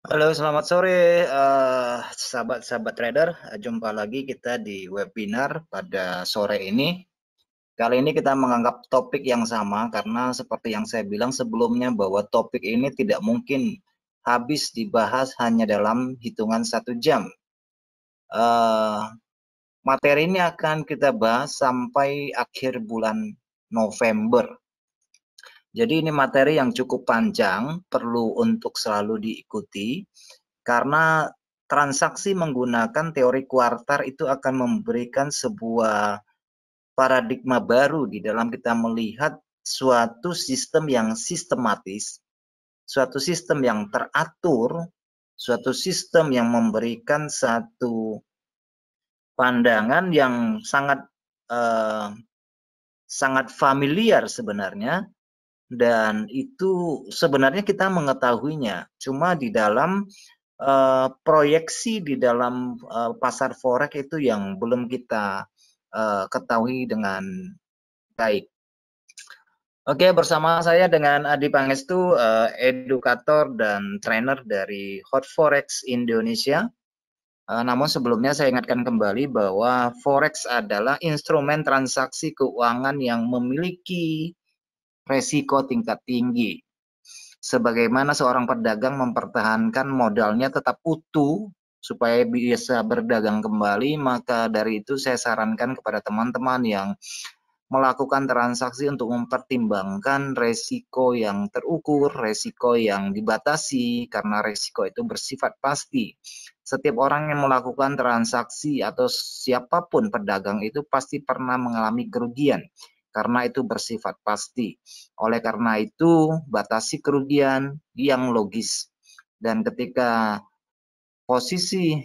Halo, selamat sore, sahabat-sahabat trader. Jumpa lagi kita di webinar pada sore ini. Kali ini kita menganggap topik yang sama karena seperti yang saya bilang sebelumnya bahwa topik ini tidak mungkin habis dibahas hanya dalam hitungan 1 jam. Materi ini akan kita bahas sampai akhir bulan November. Jadi ini materi yang cukup panjang, perlu untuk selalu diikuti. Karena transaksi menggunakan teori kuartal itu akan memberikan sebuah paradigma baru di dalam kita melihat suatu sistem yang sistematis, suatu sistem yang teratur, suatu sistem yang memberikan satu pandangan yang sangat familiar sebenarnya, dan itu sebenarnya kita mengetahuinya. Cuma di dalam proyeksi di dalam pasar forex itu yang belum kita ketahui dengan baik. Oke, bersama saya dengan Adi Pangestu, edukator dan trainer dari Hot Forex Indonesia. Namun sebelumnya saya ingatkan kembali bahwa forex adalah instrumen transaksi keuangan yang memiliki resiko tingkat tinggi. Sebagaimana seorang pedagang mempertahankan modalnya tetap utuh supaya bisa berdagang kembali, maka dari itu saya sarankan kepada teman-teman yang melakukan transaksi untuk mempertimbangkan resiko yang terukur, resiko yang dibatasi, karena resiko itu bersifat pasti. Setiap orang yang melakukan transaksi atau siapapun pedagang itu pasti pernah mengalami kerugian, karena itu bersifat pasti. Oleh karena itu, batasi kerugian yang logis. Dan ketika posisi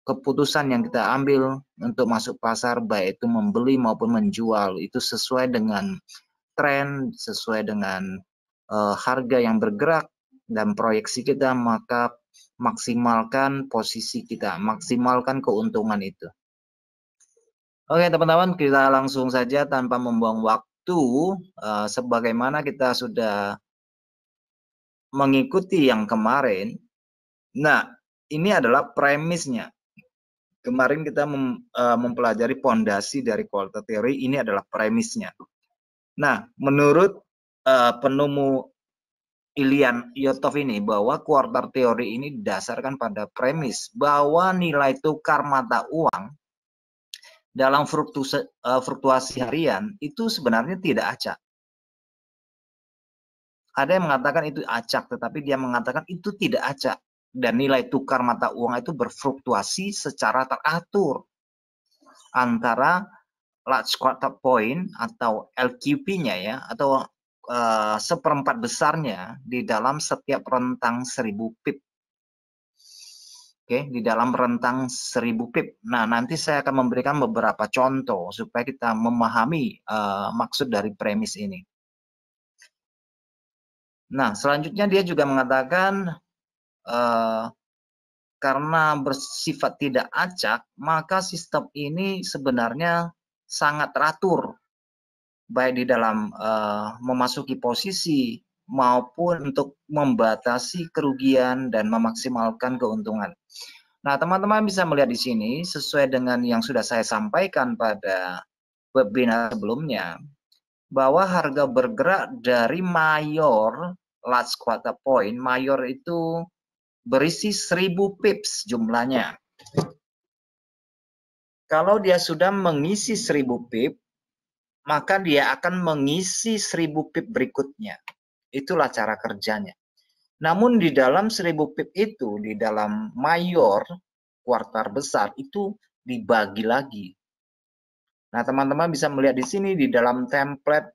keputusan yang kita ambil untuk masuk pasar, baik itu membeli maupun menjual, itu sesuai dengan tren, sesuai dengan harga yang bergerak dan proyeksi kita, maka maksimalkan posisi kita, maksimalkan keuntungan itu. Oke teman-teman, kita langsung saja tanpa membuang waktu, sebagaimana kita sudah mengikuti yang kemarin. Nah, ini adalah premisnya. Kemarin kita mempelajari pondasi dari kuartal teori, ini adalah premisnya. Nah, menurut penemu Ilian Yotov ini, bahwa kuartal teori ini didasarkan pada premis bahwa nilai tukar mata uang dalam fluktuasi harian itu sebenarnya tidak acak. Ada yang mengatakan itu acak, tetapi dia mengatakan itu tidak acak. Dan nilai tukar mata uang itu berfluktuasi secara teratur antara large quarter point atau LQP-nya ya, atau seperempat besarnya di dalam setiap rentang 1000 pip. Oke, di dalam rentang 1000 pip. Nah, nanti saya akan memberikan beberapa contoh supaya kita memahami maksud dari premis ini. Nah, selanjutnya dia juga mengatakan karena bersifat tidak acak, maka sistem ini sebenarnya sangat teratur, baik di dalam memasuki posisi maupun untuk membatasi kerugian dan memaksimalkan keuntungan. Nah, teman-teman bisa melihat di sini sesuai dengan yang sudah saya sampaikan pada webinar sebelumnya, bahwa harga bergerak dari mayor large quarter point, mayor itu berisi 1000 pips jumlahnya. Kalau dia sudah mengisi 1000 pip, maka dia akan mengisi 1000 pip berikutnya. Itulah cara kerjanya. Namun di dalam 1000 pip itu, di dalam mayor, kuartal besar, itu dibagi lagi. Nah, teman-teman bisa melihat di sini di dalam template,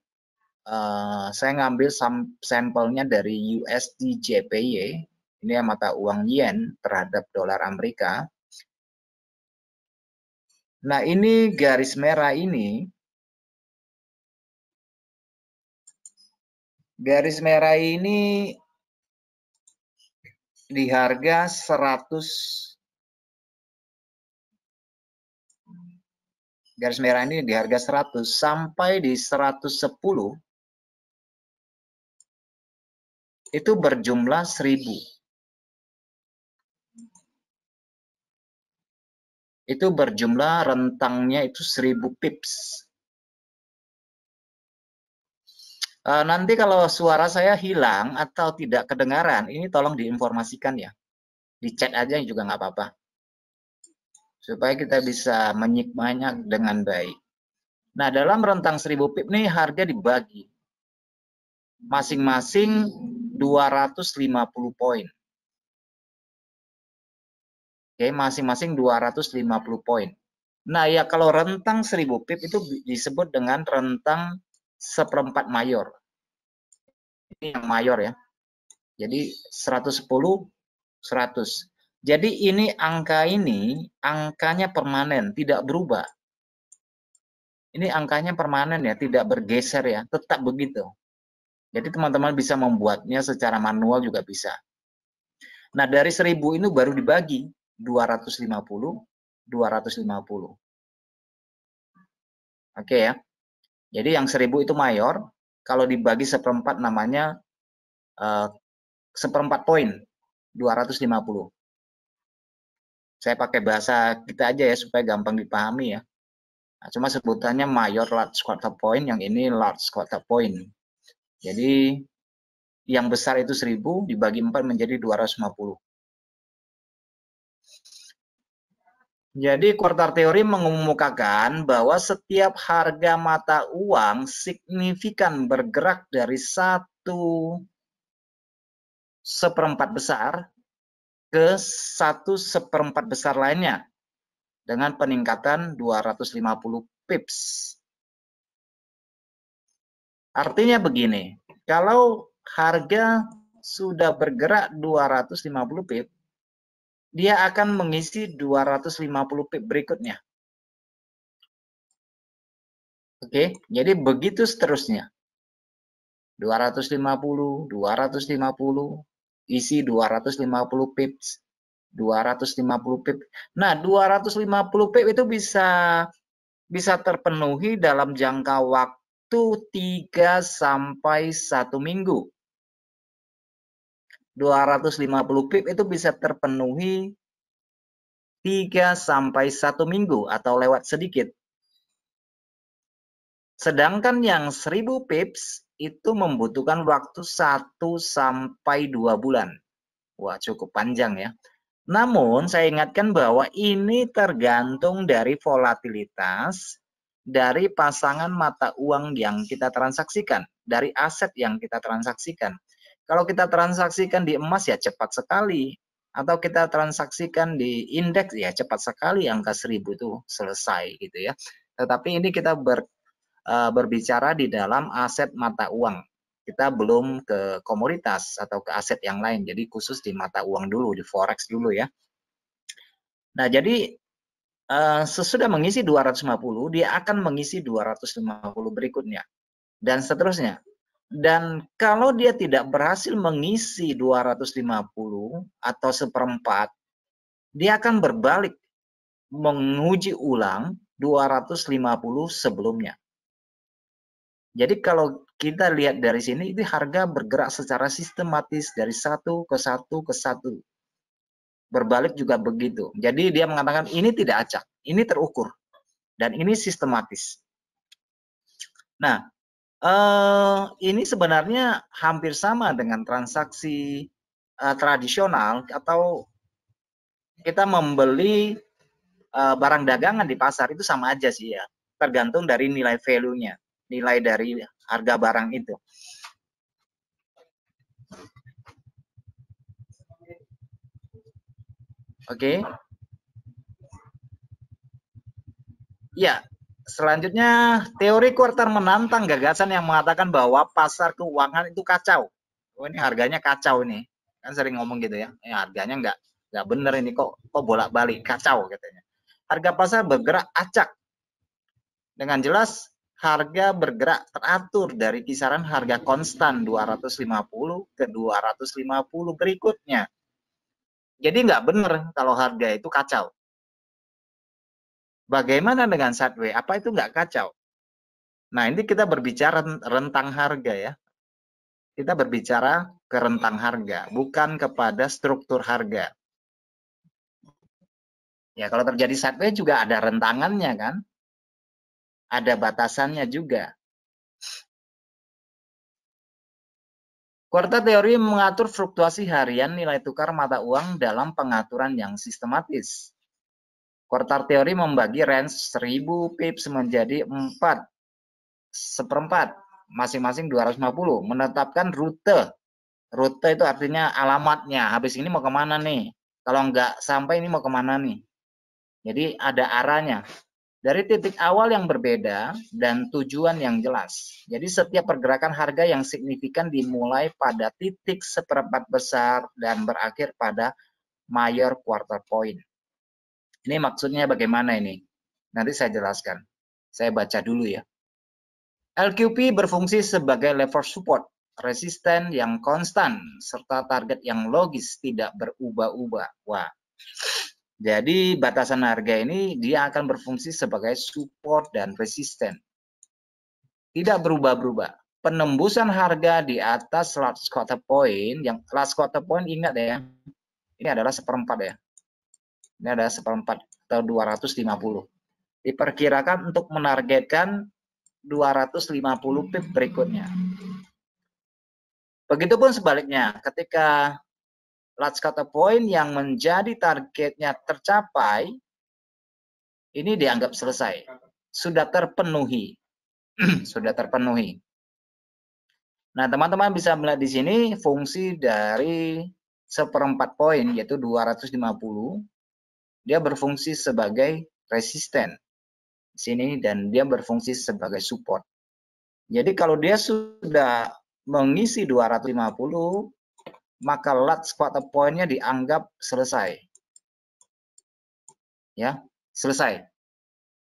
saya ngambil sampelnya dari USD JPY, ini mata uang yen terhadap dolar Amerika. Nah, ini garis merah ini, garis merah ini di harga 100, garis merah ini di harga 100 sampai di 110 itu berjumlah 1000. Itu berjumlah rentangnya itu 1000 pips. Nanti kalau suara saya hilang atau tidak kedengaran, ini tolong diinformasikan ya. Di chat aja juga nggak apa-apa. Supaya kita bisa menyikmanya dengan baik. Nah, dalam rentang 1000 pip nih harga dibagi. Masing-masing 250 poin. Oke, masing-masing 250 poin. Nah, ya kalau rentang 1000 pip itu disebut dengan rentang seperempat mayor. Ini yang mayor ya. Jadi 110, 100. Jadi ini angkanya permanen, tidak berubah. Ini angkanya permanen ya, tidak bergeser ya, tetap begitu. Jadi teman-teman bisa membuatnya secara manual juga bisa. Nah, dari 1000 ini baru dibagi 250, 250. Oke ya. Jadi yang 1000 itu mayor, kalau dibagi seperempat namanya seperempat poin, 250. Saya pakai bahasa kita aja ya supaya gampang dipahami ya. Nah, cuma sebutannya mayor large quarter point, yang ini large quarter point. Jadi yang besar itu 1000 dibagi 4 menjadi 250. Jadi quarter teori mengemukakan bahwa setiap harga mata uang signifikan bergerak dari 1/4 besar ke 1/4 besar lainnya dengan peningkatan 250 pips. Artinya begini, kalau harga sudah bergerak 250 pip, dia akan mengisi 250 pip berikutnya. Oke, jadi begitu seterusnya. 250, 250, isi 250 pips, 250 pip. Nah, 250 pip itu bisa terpenuhi dalam jangka waktu 3 sampai 1 minggu. 250 pip itu bisa terpenuhi 3 sampai 1 minggu atau lewat sedikit. Sedangkan yang 1000 pips itu membutuhkan waktu 1 sampai 2 bulan. Wah, cukup panjang ya. Namun saya ingatkan bahwa ini tergantung dari volatilitas dari pasangan mata uang yang kita transaksikan, dari aset yang kita transaksikan. Kalau kita transaksikan di emas ya cepat sekali, atau kita transaksikan di indeks ya cepat sekali angka 1000 itu selesai gitu ya. Tetapi ini kita berbicara di dalam aset mata uang. Kita belum ke komoditas atau ke aset yang lain. Jadi khusus di mata uang dulu, di forex dulu ya. Nah, jadi sesudah mengisi 250, dia akan mengisi 250 berikutnya dan seterusnya. Dan kalau dia tidak berhasil mengisi 250 atau seperempat, dia akan berbalik menguji ulang 250 sebelumnya. Jadi kalau kita lihat dari sini, ini harga bergerak secara sistematis dari satu ke satu ke satu. Berbalik juga begitu. Jadi dia mengatakan ini tidak acak, ini terukur, dan ini sistematis. Nah, ini sebenarnya hampir sama dengan transaksi tradisional atau kita membeli barang dagangan di pasar itu sama aja sih ya. Tergantung dari nilai value-nya, nilai dari harga barang itu. Oke. Ya, selanjutnya teori kuartal menantang gagasan yang mengatakan bahwa pasar keuangan itu kacau. Oh, ini harganya kacau ini. Kan sering ngomong gitu ya. Harganya nggak bener ini kok bolak-balik kacau katanya. Harga pasar bergerak acak. Dengan jelas harga bergerak teratur dari kisaran harga konstan 250 ke 250 berikutnya. Jadi nggak bener kalau harga itu kacau. Bagaimana dengan sideways? Apa itu nggak kacau? Nah, ini kita berbicara rentang harga ya. Kita berbicara ke rentang harga, bukan kepada struktur harga. Ya, kalau terjadi sideways juga ada rentangannya kan? Ada batasannya juga. Kuartal teori mengatur fluktuasi harian nilai tukar mata uang dalam pengaturan yang sistematis. Kuartal teori membagi range 1000 pips menjadi 4/4, masing-masing 250, menetapkan rute. Rute itu artinya alamatnya, habis ini mau kemana nih? Kalau nggak sampai ini mau kemana nih? Jadi ada arahnya. Dari titik awal yang berbeda dan tujuan yang jelas. Jadi setiap pergerakan harga yang signifikan dimulai pada titik seperempat besar dan berakhir pada mayor quarter point. Ini maksudnya bagaimana ini? Nanti saya jelaskan. Saya baca dulu ya. LQP berfungsi sebagai lever support, resisten yang konstan, serta target yang logis tidak berubah-ubah. Wah. Jadi batasan harga ini dia akan berfungsi sebagai support dan resisten. Tidak berubah-ubah. Penembusan harga di atas last quarter point, yang last quarter point ingat ya, ini adalah seperempat ya. Ini adalah seperempat atau 250. Diperkirakan untuk menargetkan 250 pip berikutnya. Begitupun sebaliknya, ketika last quarter point yang menjadi targetnya tercapai, ini dianggap selesai, sudah terpenuhi, sudah terpenuhi. Nah, teman-teman bisa melihat di sini fungsi dari seperempat poin, yaitu 250, dia berfungsi sebagai resisten di sini dan dia berfungsi sebagai support. Jadi kalau dia sudah mengisi 250, maka last quarter point-nya dianggap selesai. Ya, selesai.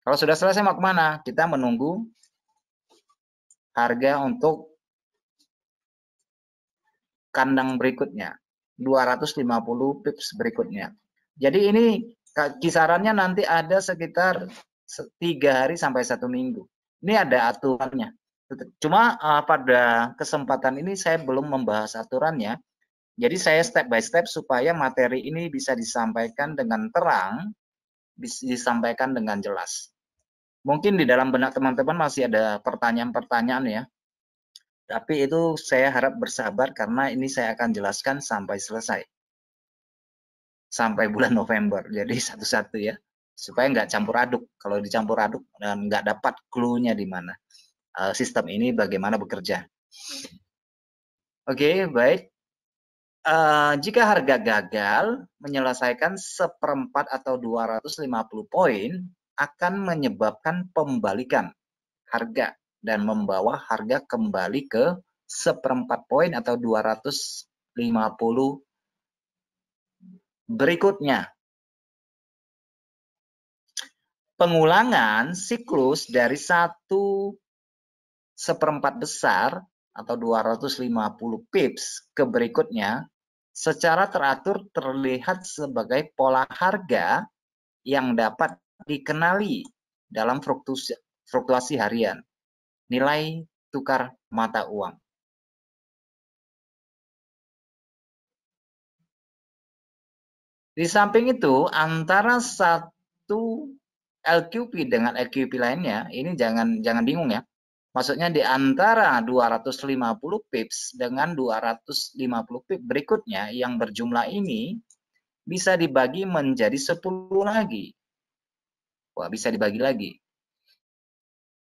Kalau sudah selesai mau kemana? Kita menunggu harga untuk kandang berikutnya, 250 pips berikutnya. Jadi ini kisarannya nanti ada sekitar 3 hari sampai 1 minggu. Ini ada aturannya. Cuma pada kesempatan ini saya belum membahas aturannya. Jadi saya step by step supaya materi ini bisa disampaikan dengan terang, bisa disampaikan dengan jelas. Mungkin di dalam benak teman-teman masih ada pertanyaan-pertanyaan ya. Tapi itu saya harap bersabar karena ini saya akan jelaskan sampai selesai. Sampai bulan November. Jadi satu-satu ya. Supaya nggak campur aduk. Kalau dicampur aduk dan nggak dapat clue-nya di mana. Sistem ini bagaimana bekerja. Oke, baik. Jika harga gagal menyelesaikan seperempat atau 250 poin, akan menyebabkan pembalikan harga dan membawa harga kembali ke seperempat poin atau 250 berikutnya. Pengulangan siklus dari 1/4 besar atau 250 pips ke berikutnya secara teratur terlihat sebagai pola harga yang dapat dikenali dalam fluktuasi harian, nilai tukar mata uang. Di samping itu, antara satu LQP dengan LQP lainnya, ini jangan bingung ya. Maksudnya di antara 250 pips dengan 250 pips berikutnya yang berjumlah ini bisa dibagi menjadi 10 lagi. Wah, bisa dibagi lagi.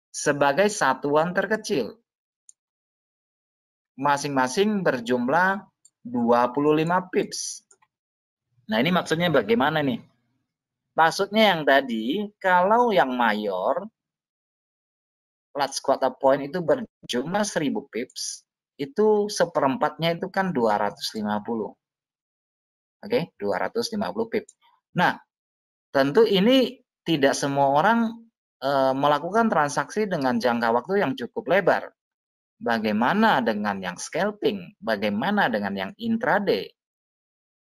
Sebagai satuan terkecil. Masing-masing berjumlah 25 pips. Nah, ini maksudnya bagaimana nih? Maksudnya yang tadi, kalau yang mayor, last quarter point itu berjumlah 1000 pips, itu seperempatnya itu kan 250. Oke, 250 pips. Nah, tentu ini tidak semua orang melakukan transaksi dengan jangka waktu yang cukup lebar. Bagaimana dengan yang scalping? Bagaimana dengan yang intraday?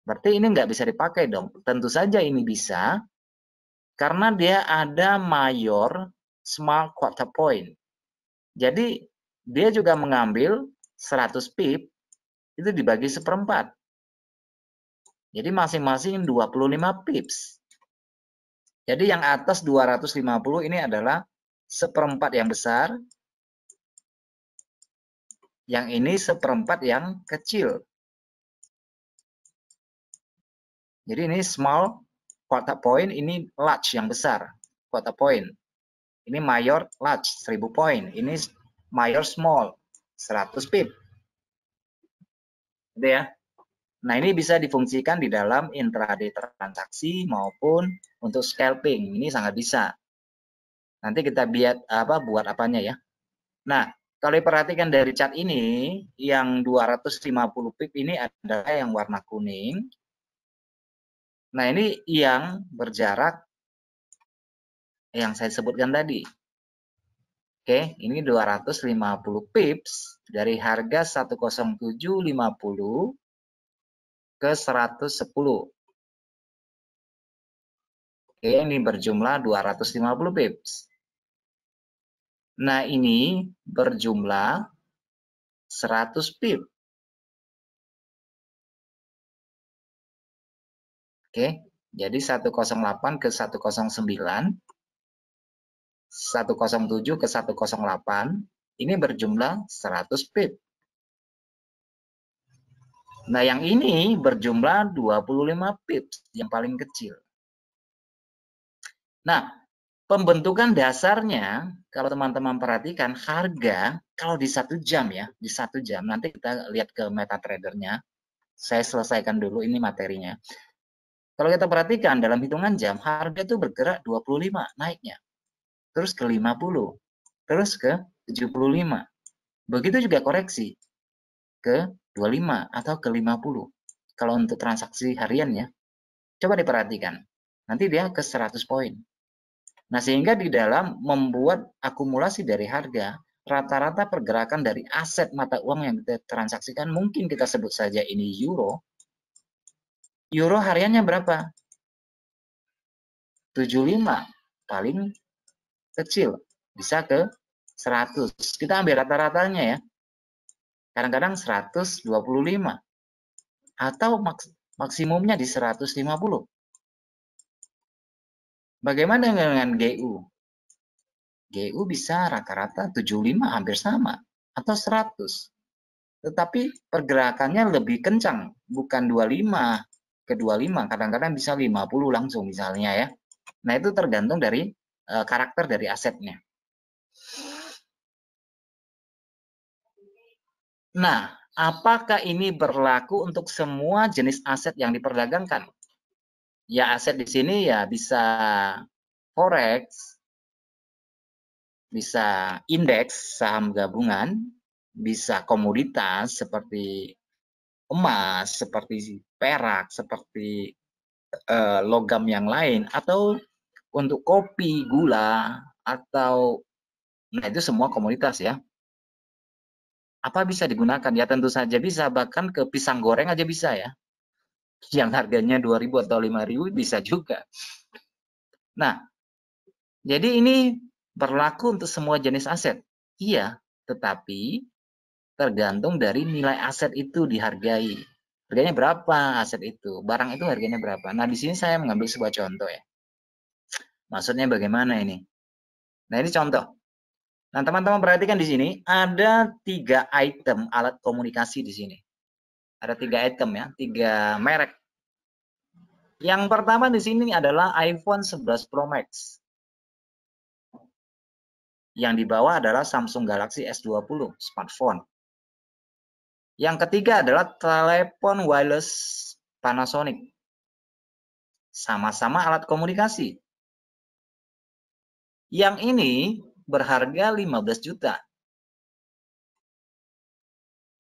Berarti ini nggak bisa dipakai dong. Tentu saja ini bisa, karena dia ada mayor small quarter point. Jadi dia juga mengambil 100 pip itu dibagi seperempat. Jadi masing-masing 25 pips. Jadi yang atas 250 ini adalah seperempat yang besar, yang ini seperempat yang kecil. Jadi ini small quarter point, ini large yang besar quarter point. Ini mayor large 1000 poin, ini mayor small 100 pip. Gitu ya. Nah, ini bisa difungsikan di dalam intraday transaksi maupun untuk scalping. Ini sangat bisa. Nanti kita buat apanya ya. Nah, kalau diperhatikan dari chart ini, yang 250 pip ini adalah yang warna kuning. Nah, ini yang berjarak yang saya sebutkan tadi. Oke, ini 250 pips dari harga 107.50 ke 110. Oke, ini berjumlah 250 pips. Nah, ini berjumlah 100 pip. Oke, jadi 108 ke 109, 107 ke 108, ini berjumlah 100 pip. Nah, yang ini berjumlah 25 pips, yang paling kecil. Nah, pembentukan dasarnya, kalau teman-teman perhatikan, harga kalau di 1 jam ya, di 1 jam, nanti kita lihat ke MetaTrader-nya. Saya selesaikan dulu ini materinya. Kalau kita perhatikan dalam hitungan jam, harga itu bergerak 25 naiknya. Terus ke 50, terus ke 75. Begitu juga koreksi ke 25 atau ke 50. Kalau untuk transaksi harian ya, coba diperhatikan. Nanti dia ke 100 poin. Nah, sehingga di dalam membuat akumulasi dari harga, rata-rata pergerakan dari aset mata uang yang kita transaksikan, mungkin kita sebut saja ini euro. Euro hariannya berapa? 75, paling kecil. Bisa ke 100. Kita ambil rata-ratanya ya. Kadang-kadang 125. Atau maksimumnya di 150. Bagaimana dengan GU? GU bisa rata-rata 75 hampir sama. Atau 100. Tetapi pergerakannya lebih kencang. Bukan 25 ke 25. Kadang-kadang bisa 50 langsung misalnya ya. Nah, itu tergantung dari karakter dari asetnya. Nah, apakah ini berlaku untuk semua jenis aset yang diperdagangkan? Ya, aset di sini ya bisa forex, bisa indeks saham gabungan, bisa komoditas seperti emas, seperti perak, seperti logam yang lain, atau untuk kopi, gula, atau nah itu semua komoditas ya. Apa bisa digunakan? Ya tentu saja bisa, bahkan ke pisang goreng aja bisa ya. Yang harganya 2.000 atau 5.000 bisa juga. Nah, jadi ini berlaku untuk semua jenis aset. Iya, tetapi tergantung dari nilai aset itu dihargai. Harganya berapa aset itu? Barang itu harganya berapa? Nah, di sini saya mengambil sebuah contoh ya. Maksudnya bagaimana ini? Nah, ini contoh. Nah, teman-teman perhatikan di sini ada 3 item alat komunikasi di sini. Ada 3 item ya, 3 merek. Yang pertama di sini adalah iPhone 11 Pro Max. Yang di bawah adalah Samsung Galaxy S20 smartphone. Yang ketiga adalah telepon wireless Panasonic. Sama-sama alat komunikasi. Yang ini berharga 15 juta.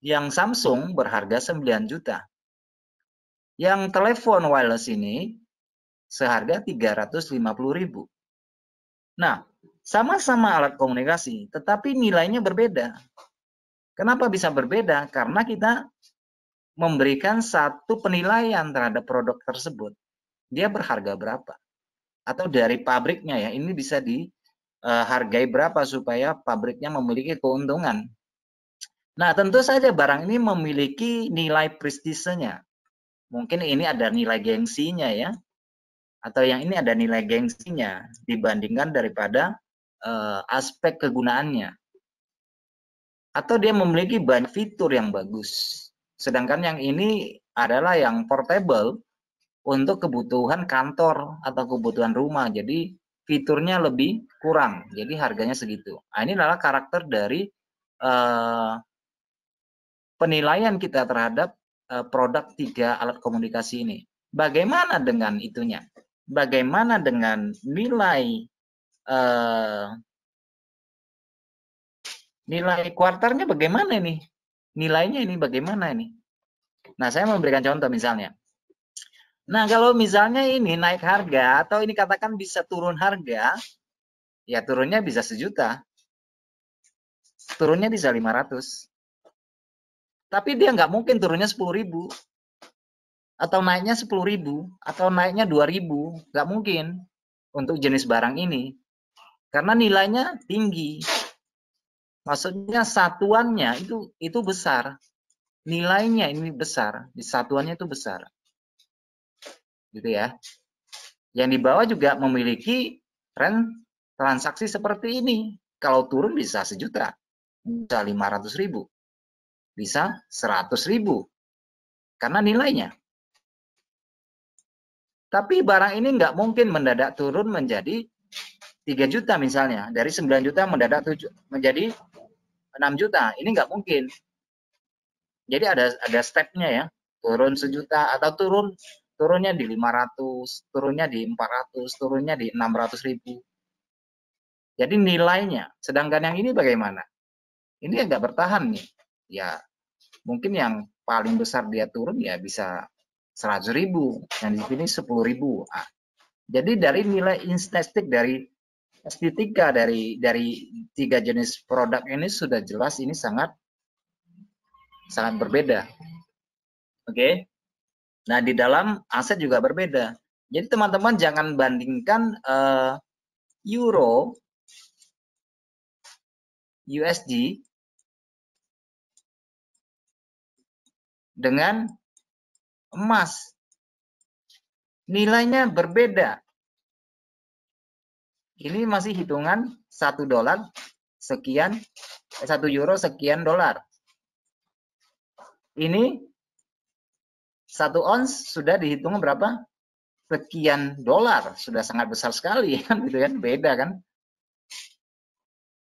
Yang Samsung berharga 9 juta. Yang telepon wireless ini seharga 350.000. Nah, sama-sama alat komunikasi, tetapi nilainya berbeda. Kenapa bisa berbeda? Karena kita memberikan satu penilaian terhadap produk tersebut. Dia berharga berapa? Atau dari pabriknya ya, ini bisa dihargai berapa supaya pabriknya memiliki keuntungan. Nah, tentu saja barang ini memiliki nilai prestisenya. Mungkin ini ada nilai gengsinya ya. atau yang ini ada nilai gengsinya dibandingkan daripada aspek kegunaannya. Atau dia memiliki banyak fitur yang bagus. Sedangkan yang ini adalah yang portable untuk kebutuhan kantor atau kebutuhan rumah. Jadi fiturnya lebih kurang. Jadi harganya segitu. Nah, ini adalah karakter dari penilaian kita terhadap produk 3 alat komunikasi ini. Bagaimana dengan itunya? Bagaimana dengan nilai nilai kuartalnya bagaimana ini? Nilainya ini bagaimana ini? Nah, saya memberikan contoh misalnya. Nah, kalau misalnya ini naik harga atau ini katakan bisa turun harga, ya turunnya bisa 1 juta. Turunnya bisa 500. Tapi dia nggak mungkin turunnya 10.000. Atau naiknya 10.000 atau naiknya 2.000, nggak mungkin untuk jenis barang ini. Karena nilainya tinggi. Maksudnya satuannya itu besar. Nilainya ini besar, di satuannya itu besar. Gitu ya. Yang di bawah juga memiliki tren transaksi seperti ini. Kalau turun bisa 1 juta, bisa 500.000, bisa 100.000. Karena nilainya. Tapi barang ini nggak mungkin mendadak turun menjadi 3 juta misalnya. Dari 9 juta mendadak menjadi 6 juta. Ini nggak mungkin. Jadi ada stepnya ya. Turun 1 juta atau turunnya di 500, turunnya di 400, turunnya di 600.000. Jadi nilainya. Sedangkan yang ini bagaimana? Ini nggak bertahan nih. Ya mungkin yang paling besar dia turun ya bisa 100.000. Yang di sini 10.000. Nah, jadi dari nilai estetika dari 3 jenis produk ini sudah jelas ini sangat berbeda. Oke. Nah, di dalam aset juga berbeda. Jadi teman-teman jangan bandingkan euro, USD dengan emas. Nilainya berbeda. Ini masih hitungan 1 dolar sekian, 1 euro sekian dolar. Ini 1 ons sudah dihitung berapa? Sekian dolar, sudah sangat besar sekali kan, gitu kan, beda kan?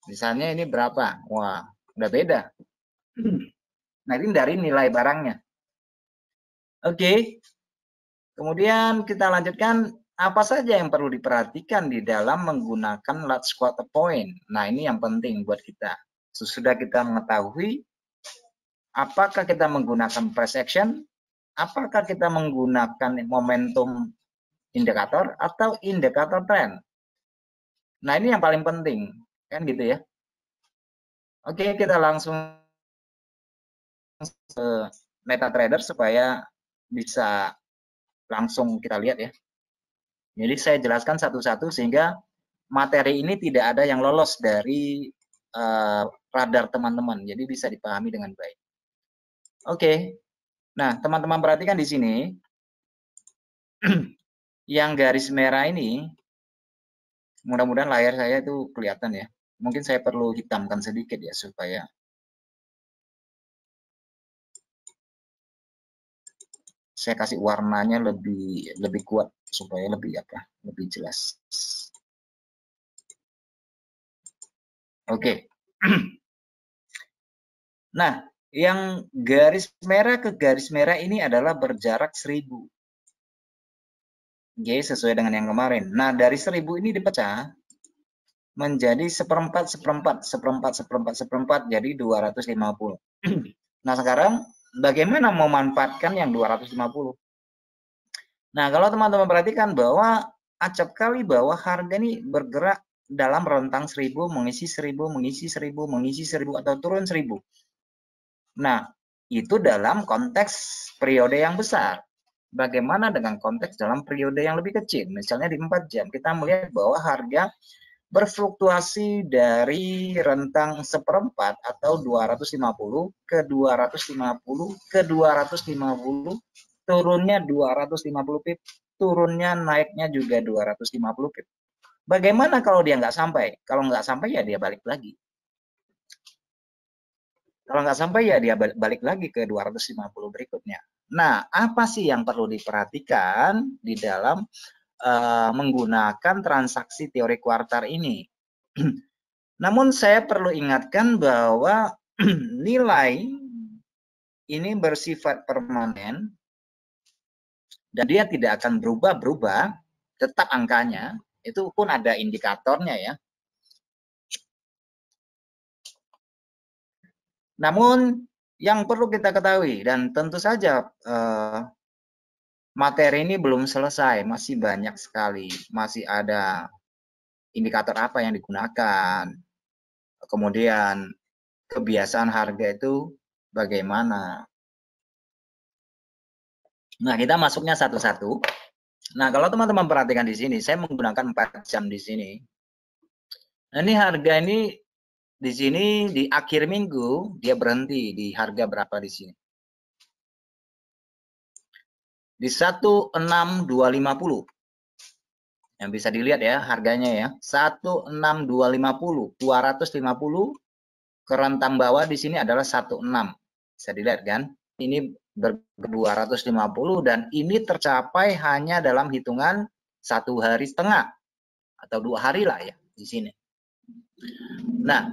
Misalnya ini berapa? Wah, udah beda. Nah, ini dari nilai barangnya. Oke. Kemudian kita lanjutkan, apa saja yang perlu diperhatikan di dalam menggunakan large quarter point. Nah, ini yang penting buat kita. Sesudah kita mengetahui apakah kita menggunakan price action, apakah kita menggunakan momentum indikator atau indikator trend. Nah, ini yang paling penting, kan gitu ya. Oke, kita langsung ke MetaTrader supaya bisa langsung kita lihat ya. Jadi saya jelaskan satu-satu sehingga materi ini tidak ada yang lolos dari radar teman-teman. Jadi bisa dipahami dengan baik. Oke. Nah, teman-teman perhatikan di sini yang garis merah ini, mudah-mudahan layar saya itu kelihatan ya. Mungkin saya perlu hitamkan sedikit ya supaya saya kasih warnanya lebih kuat supaya lebih jelas. Oke. Nah, yang garis merah ke garis merah ini adalah berjarak 1000. Oke, sesuai dengan yang kemarin. Nah, dari 1000 ini dipecah menjadi seperempat, jadi 250. Nah, sekarang bagaimana memanfaatkan yang 250? Nah, kalau teman-teman perhatikan bahwa acap kali bahwa harga ini bergerak dalam rentang 1000, mengisi 1000, mengisi 1000, mengisi 1000, atau turun 1000. Nah, itu dalam konteks periode yang besar. Bagaimana dengan konteks dalam periode yang lebih kecil? Misalnya di 4 jam, kita melihat bahwa harga berfluktuasi dari rentang seperempat atau 250 ke 250 ke 250, turunnya 250 pip, turunnya naiknya juga 250 pip. Bagaimana kalau dia nggak sampai? Kalau nggak sampai ya dia balik lagi. Kalau nggak sampai ya dia balik lagi ke 250 berikutnya. Nah, apa sih yang perlu diperhatikan di dalam menggunakan transaksi teori kuartal ini? Namun saya perlu ingatkan bahwa nilai ini bersifat permanen dan dia tidak akan berubah-berubah, tetap angkanya, itu pun ada indikatornya ya. Namun yang perlu kita ketahui, dan tentu saja materi ini belum selesai, masih banyak sekali, masih ada indikator apa yang digunakan, kemudian kebiasaan harga itu bagaimana. Nah, kita masuknya satu-satu. Nah, kalau teman-teman perhatikan di sini, saya menggunakan 4 jam di sini. Nah, ini harga ini di sini di akhir minggu dia berhenti di harga berapa di sini? Di 16250. Yang bisa dilihat ya harganya ya. 16250, 250 ke rentang bawah di sini adalah 16. Bisa dilihat kan? Ini 250 dan ini tercapai hanya dalam hitungan 1 hari setengah atau 2 hari lah ya di sini. Nah,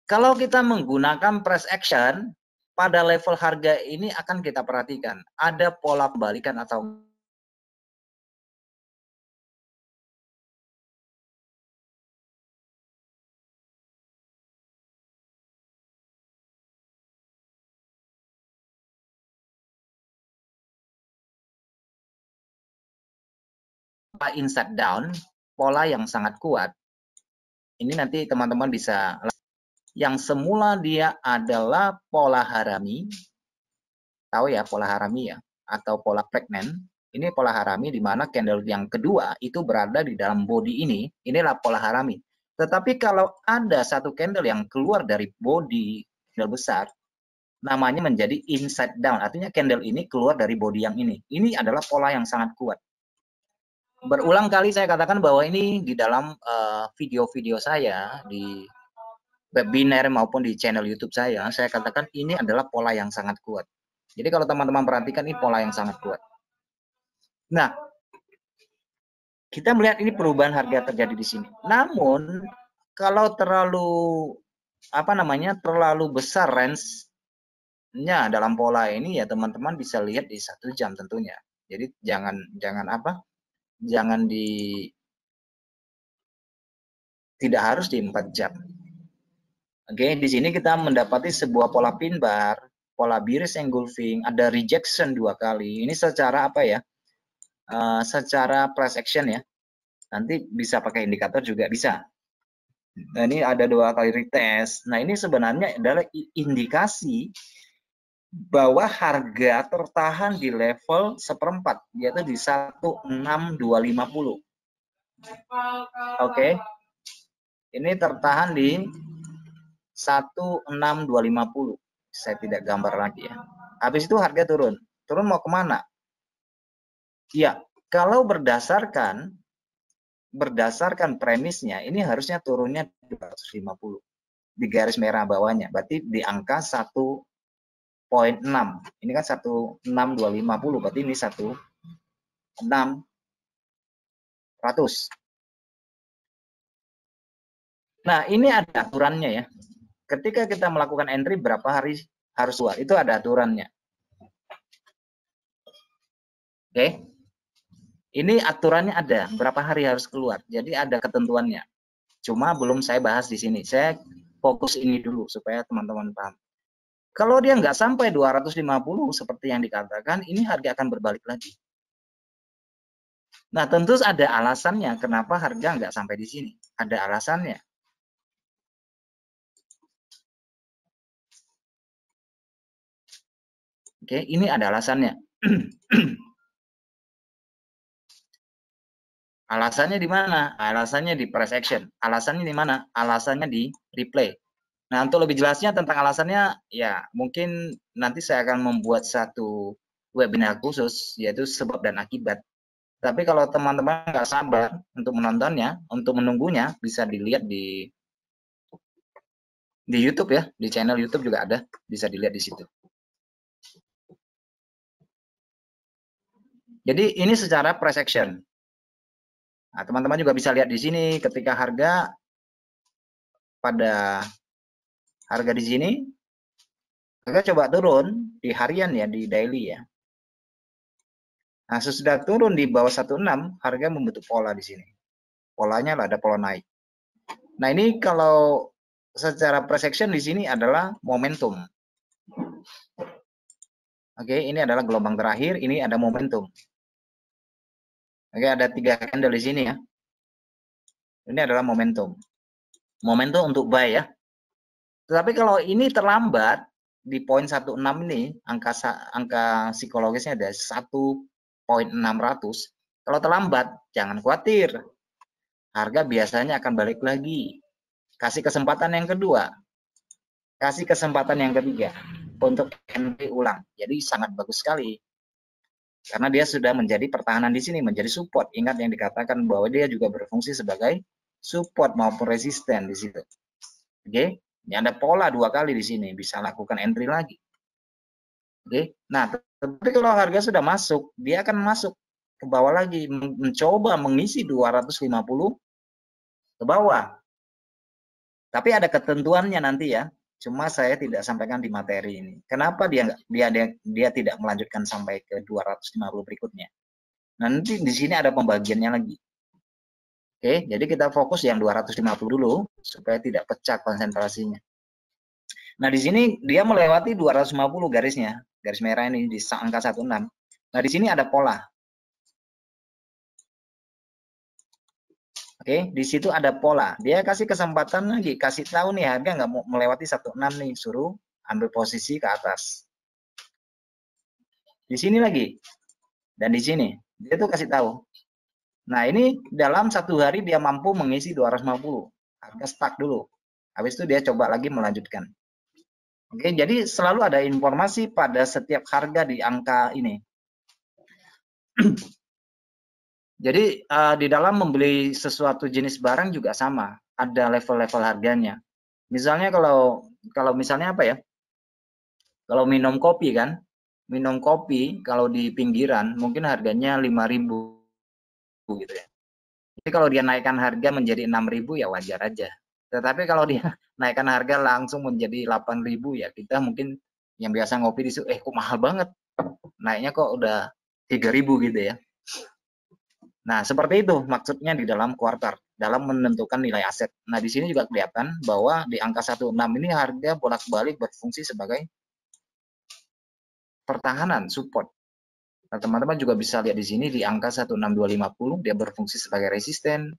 kalau kita menggunakan price action pada level harga ini akan kita perhatikan ada pola pembalikan atau inside down, pola yang sangat kuat. Ini nanti teman-teman bisa, yang semula dia adalah pola harami, tahu ya pola harami ya, atau pola pregnant. Ini pola harami di mana candle yang kedua itu berada di dalam body ini, inilah pola harami. Tetapi kalau ada satu candle yang keluar dari body candle besar, namanya menjadi inside down, artinya candle ini keluar dari body yang ini. Ini adalah pola yang sangat kuat. Berulang kali saya katakan bahwa ini di dalam video-video saya di webinar maupun di channel YouTube saya katakan ini adalah pola yang sangat kuat. Jadi kalau teman-teman perhatikan ini pola yang sangat kuat. Nah, kita melihat ini perubahan harga terjadi di sini. Namun kalau terlalu terlalu besar range-nya dalam pola ini ya teman-teman bisa lihat di 1 jam tentunya. Jadi jangan tidak harus di 4 jam. Oke, di sini kita mendapati sebuah pola pin bar, pola bearish engulfing, ada rejection 2 kali. Ini secara apa ya? Secara price action ya. Nanti bisa pakai indikator juga bisa. Nah, ini ada 2 kali retest. Nah, ini sebenarnya adalah indikasi bahwa harga tertahan di level 1/4, yaitu di 16250. Oke. Ini tertahan di 16250. Saya tidak gambar lagi ya. Habis itu harga turun. Turun mau kemana? Ya, kalau berdasarkan premisnya, ini harusnya turunnya 250 di garis merah bawahnya. Berarti di angka 1.6. Ini kan 16250, berarti ini 1.600. Nah, ini ada aturannya ya. Ketika kita melakukan entry berapa hari harus keluar, itu ada aturannya. Oke. Ini aturannya ada, berapa hari harus keluar. Jadi ada ketentuannya. Cuma belum saya bahas di sini. Saya fokus ini dulu supaya teman-teman paham. Kalau dia nggak sampai 250 seperti yang dikatakan, ini harga akan berbalik lagi. Nah, tentu ada alasannya kenapa harga nggak sampai di sini. Ada alasannya. Oke, ini ada alasannya. Alasannya di mana? Alasannya di price action. Alasannya di mana? Alasannya di replay. Nah, untuk lebih jelasnya tentang alasannya, ya mungkin nanti saya akan membuat satu webinar khusus, yaitu sebab dan akibat. Tapi kalau teman-teman nggak sabar untuk menontonnya, untuk menunggunya, bisa dilihat di YouTube ya, di channel YouTube juga ada, bisa dilihat di situ. Jadi ini secara price action. Nah, teman-teman juga bisa lihat di sini ketika harga di sini, harga coba turun di harian ya, di daily ya. Nah, sesudah turun di bawah 16, harga membentuk pola di sini. Polanya ada pola naik. Nah, ini kalau secara price action di sini adalah momentum. Oke, ini adalah gelombang terakhir, ini ada momentum. Oke, ada 3 candle di sini ya. Ini adalah momentum. Momentum untuk buy ya. Tetapi kalau ini terlambat di poin 16 ini, angka psikologisnya ada 1.600. Kalau terlambat, jangan khawatir. Harga biasanya akan balik lagi. Kasih kesempatan yang kedua. Kasih kesempatan yang ketiga untuk entry ulang. Jadi sangat bagus sekali. Karena dia sudah menjadi pertahanan di sini, menjadi support. Ingat yang dikatakan bahwa dia juga berfungsi sebagai support maupun resisten di situ. Oke, ini ada pola 2 kali di sini, bisa lakukan entry lagi. Oke, nah tapi kalau harga sudah masuk, dia akan masuk ke bawah lagi, mencoba mengisi 250 ke bawah. Tapi ada ketentuannya nanti ya. Cuma saya tidak sampaikan di materi ini. Kenapa dia tidak melanjutkan sampai ke 250 berikutnya? Nanti di sini ada pembagiannya lagi. Oke, jadi kita fokus yang 250 dulu supaya tidak pecah konsentrasinya. Nah, di sini dia melewati 250 garisnya, garis merah ini di angka 16. Nah, di sini ada pola. Oke, di situ ada pola. Dia kasih kesempatan lagi, kasih tahu nih harga nggak mau melewati 16 nih, suruh ambil posisi ke atas. Di sini lagi. Dan di sini. Dia tuh kasih tahu. Nah, ini dalam 1 hari dia mampu mengisi 250. Harga stuck dulu. Habis itu dia coba lagi melanjutkan. Oke, jadi selalu ada informasi pada setiap harga di angka ini. Jadi di dalam membeli sesuatu jenis barang juga sama, ada level-level harganya. Misalnya kalau misalnya apa ya? Kalau minum kopi kan, minum kopi kalau di pinggiran mungkin harganya 5.000 gitu ya. Jadi kalau dia naikkan harga menjadi 6.000 ya wajar aja. Tetapi kalau dia naikkan harga langsung menjadi 8.000 ya kita mungkin yang biasa ngopi di situ, kok mahal banget. Naiknya kok udah 3.000 gitu ya. Nah, seperti itu maksudnya di dalam kuartal, dalam menentukan nilai aset. Nah, di sini juga kelihatan bahwa di angka 16 ini harga bolak-balik berfungsi sebagai pertahanan, support. Nah, teman-teman juga bisa lihat di sini di angka 16250 dia berfungsi sebagai resisten.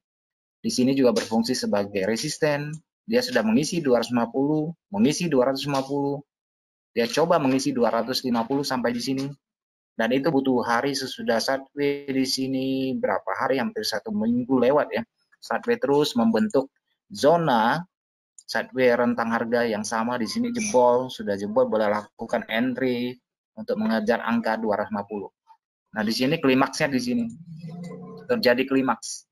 Di sini juga berfungsi sebagai resisten. Dia sudah mengisi 250, mengisi 250. Dia coba mengisi 250 sampai di sini. Dan itu butuh hari sesudah sideways di sini berapa hari, hampir 1 minggu lewat ya. Sideways terus membentuk zona sideways rentang harga yang sama di sini jebol, sudah jebol boleh lakukan entry untuk mengejar angka 250. Nah, di sini klimaksnya di sini. Terjadi klimaks.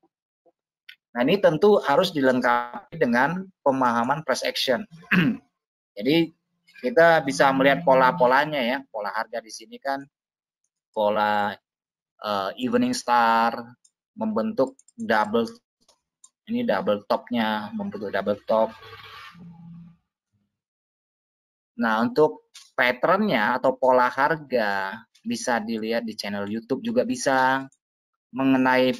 Nah, ini tentu harus dilengkapi dengan pemahaman price action. Jadi kita bisa melihat pola-polanya ya, pola harga di sini kan pola evening star membentuk double, ini double topnya, membentuk double top. Nah, untuk patternnya atau pola harga bisa dilihat di channel YouTube juga bisa. Mengenai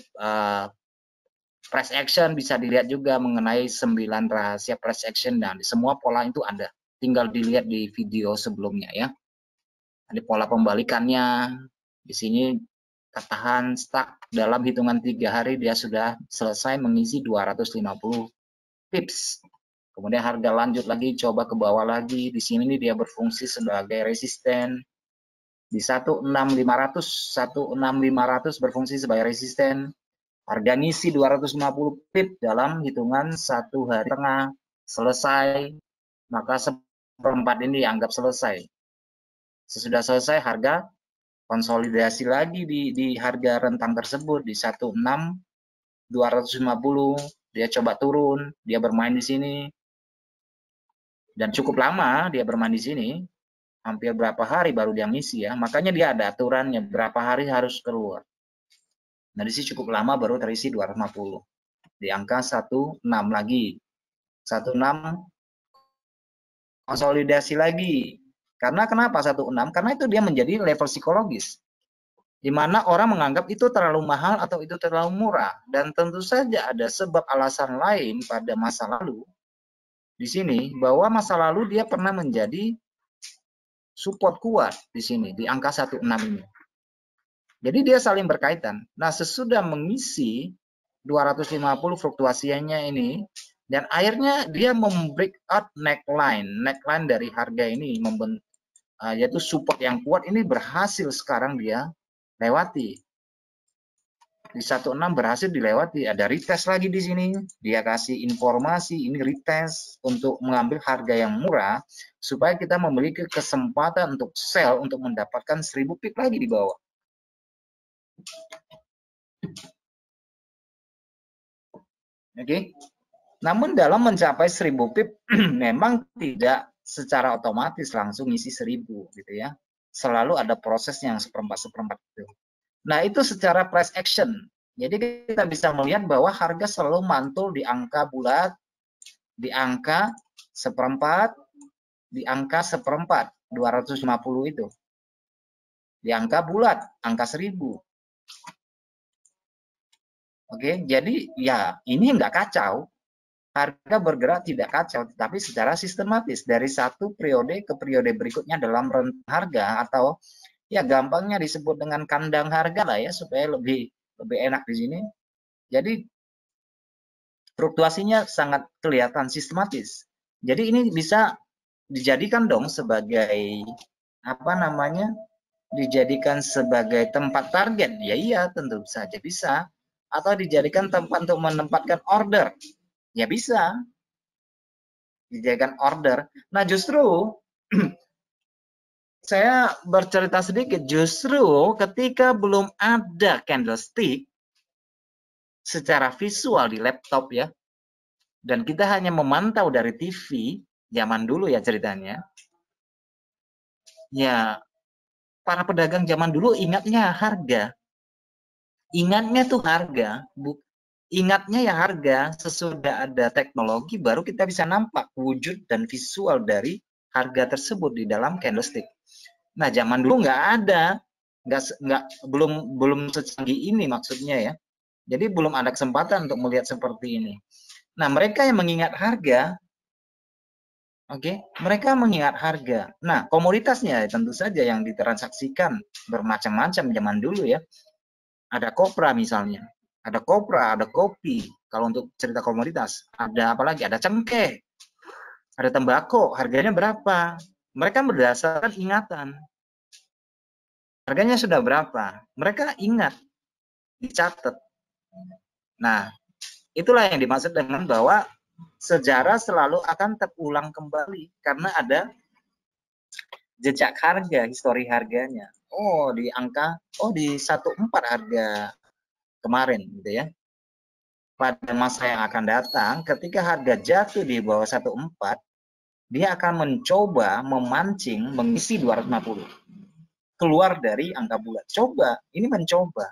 price action bisa dilihat juga mengenai 9 rahasia price action, dan semua pola itu ada. Tinggal dilihat di video sebelumnya ya. Ada pola pembalikannya. Di sini tertahan stuck dalam hitungan 3 hari dia sudah selesai mengisi 250 pips. Kemudian harga lanjut lagi, coba ke bawah lagi. Di sini dia berfungsi sebagai resisten. Di 16500 berfungsi sebagai resisten. Harga ngisi 250 pip dalam hitungan 1 hari tengah selesai, maka seperempat ini dianggap selesai. Sesudah selesai harga konsolidasi lagi di harga rentang tersebut di 16.250, dia coba turun, dia bermain di sini dan cukup lama dia bermain di sini, hampir berapa hari baru dia ngisi ya, makanya dia ada aturannya berapa hari harus keluar. Nah, di sini cukup lama baru terisi 250. Di angka 16 lagi. 16 konsolidasi lagi. Karena kenapa 16? Karena itu dia menjadi level psikologis. Di mana orang menganggap itu terlalu mahal atau itu terlalu murah. Dan tentu saja ada sebab alasan lain pada masa lalu. Di sini, bahwa masa lalu dia pernah menjadi support kuat di sini, di angka 16 ini. Jadi dia saling berkaitan. Nah, sesudah mengisi 250 fluktuasinya ini, dan akhirnya dia membreak out neckline dari harga ini, yaitu support yang kuat ini berhasil sekarang dia lewati. Di 16 berhasil dilewati, ada retest lagi di sini, dia kasih informasi ini retest untuk mengambil harga yang murah, supaya kita memiliki kesempatan untuk sell, untuk mendapatkan 1000 pip lagi di bawah. Oke. Namun dalam mencapai 1000 pip memang tidak secara otomatis langsung ngisi 1000 gitu ya. Selalu ada prosesnya yang seperempat itu. Nah, itu secara price action. Jadi kita bisa melihat bahwa harga selalu mantul di angka bulat, di angka seperempat, di angka seperempat 250 itu. Di angka bulat, angka 1000. Oke, jadi ya ini nggak kacau. Harga bergerak tidak kacau, tetapi secara sistematis dari satu periode ke periode berikutnya dalam rentang harga, atau ya gampangnya disebut dengan kandang harga lah ya, supaya lebih enak di sini. Jadi fluktuasinya sangat kelihatan sistematis. Jadi ini bisa dijadikan dong sebagai apa namanya? Dijadikan sebagai tempat target. Ya iya, tentu saja bisa. Atau dijadikan tempat untuk menempatkan order. Ya bisa. Dijadikan order. Nah, justru saya bercerita sedikit, justru ketika belum ada candlestick secara visual di laptop ya, dan kita hanya memantau dari TV, zaman dulu ya ceritanya, ya para pedagang zaman dulu ingatnya harga. Ingatnya tuh harga, ingatnya ya harga. Sesudah ada teknologi baru kita bisa nampak wujud dan visual dari harga tersebut di dalam candlestick. Nah, zaman dulu nggak ada, belum secanggih ini maksudnya ya. Jadi belum ada kesempatan untuk melihat seperti ini. Nah, mereka yang mengingat harga, mereka mengingat harga. Nah, komoditasnya tentu saja yang ditransaksikan bermacam-macam zaman dulu ya. Ada kopra misalnya, ada kopra, ada kopi. Kalau untuk cerita komoditas, ada apa lagi? Ada cengkeh, ada tembakau. Harganya berapa? Mereka berdasarkan ingatan. Harganya sudah berapa? Mereka ingat, dicatat. Nah, itulah yang dimaksud dengan bahwa sejarah selalu akan terulang kembali karena ada jejak harga, histori harganya. Oh, di 14 harga kemarin gitu ya. Pada masa yang akan datang, ketika harga jatuh di bawah 14, dia akan mencoba memancing mengisi 250. Keluar dari angka bulat. Coba, ini mencoba.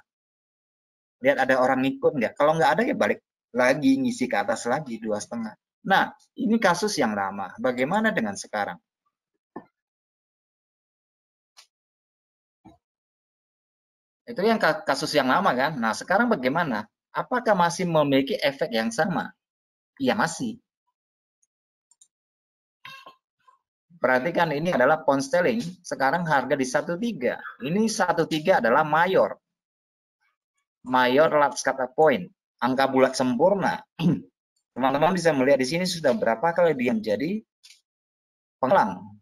Lihat ada orang ikut nggak? Kalau nggak ada ya balik lagi ngisi ke atas lagi 2,5. Nah, ini kasus yang lama. Bagaimana dengan sekarang? Itu yang kasus yang lama kan? Nah, sekarang bagaimana? Apakah masih memiliki efek yang sama? Iya, masih. Perhatikan, ini adalah pound sterling. Sekarang harga di 1,3. Ini 1,3 adalah mayor. Mayor large kata point. Angka bulat sempurna. Teman-teman bisa melihat di sini sudah berapa kali dia menjadi penghalang,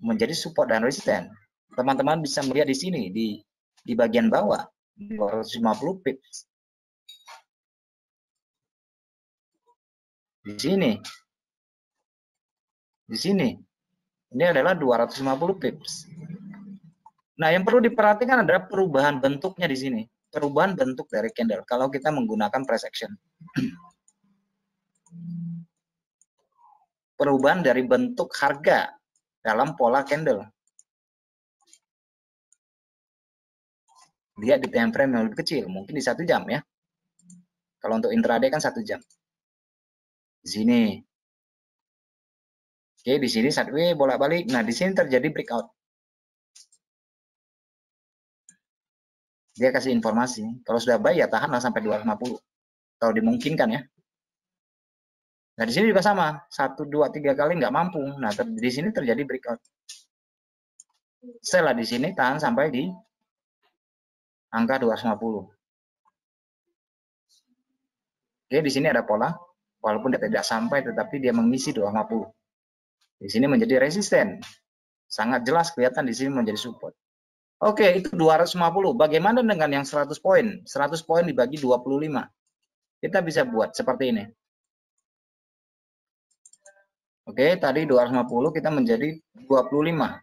menjadi support dan resisten. Teman-teman bisa melihat di sini di bagian bawah 250 pips. Di sini. Di sini. Ini adalah 250 pips. Nah, yang perlu diperhatikan adalah perubahan bentuknya di sini. Perubahan bentuk dari candle kalau kita menggunakan price action. Perubahan dari bentuk harga dalam pola candle. Lihat di time frame yang lebih kecil, mungkin di 1 jam ya. Kalau untuk intraday kan 1 jam. Di sini. Oke, di sini sideways bolak-balik. Nah, di sini terjadi breakout. Dia kasih informasi. Kalau sudah buy ya tahanlah sampai 250. Kalau dimungkinkan ya. Nah, di sini juga sama. 1, 2, 3 kali nggak mampu. Nah, di sini terjadi breakout. Sell lah di sini, tahan sampai di angka 250. Oke, di sini ada pola. Walaupun dia tidak sampai, tetapi dia mengisi 250. Di sini menjadi resisten. Sangat jelas kelihatan di sini menjadi support. Oke, itu 250. Bagaimana dengan yang 100 poin? 100 poin dibagi 25. Kita bisa buat seperti ini. Oke, tadi 250 kita menjadi 25.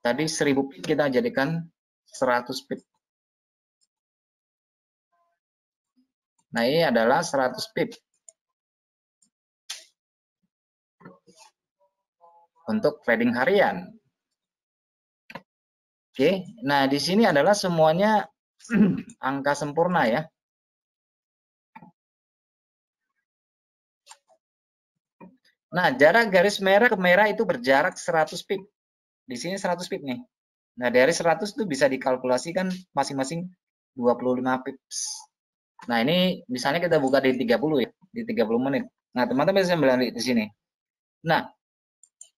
Tadi 1000 pip kita jadikan 100 pip. Nah, ini adalah 100 pip. Untuk trading harian. Oke, nah di sini adalah semuanya angka sempurna ya. Nah, jarak garis merah ke merah itu berjarak 100 pip. Di sini 100 pip nih. Nah, dari 100 itu bisa dikalkulasikan masing-masing 25 pips. Nah, ini misalnya kita buka di 30 ya, di 30 menit. Nah, teman-teman bisa melihat di sini. Nah,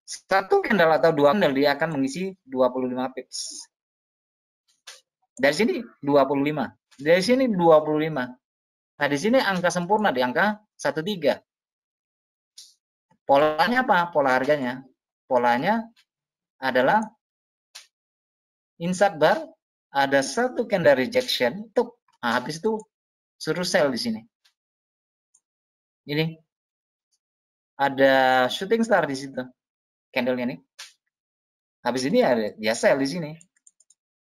satu candle atau dua candle dia akan mengisi 25 pips. Dari sini 25. Dari sini 25. Nah, di sini angka sempurna di angka 13. Polanya apa? Pola harganya. Polanya adalah inside bar, ada satu candle rejection, tuh. Nah, habis itu suruh sell di sini. Ini ada shooting star di situ, candlenya nih. Habis ini ada dia sell di sini.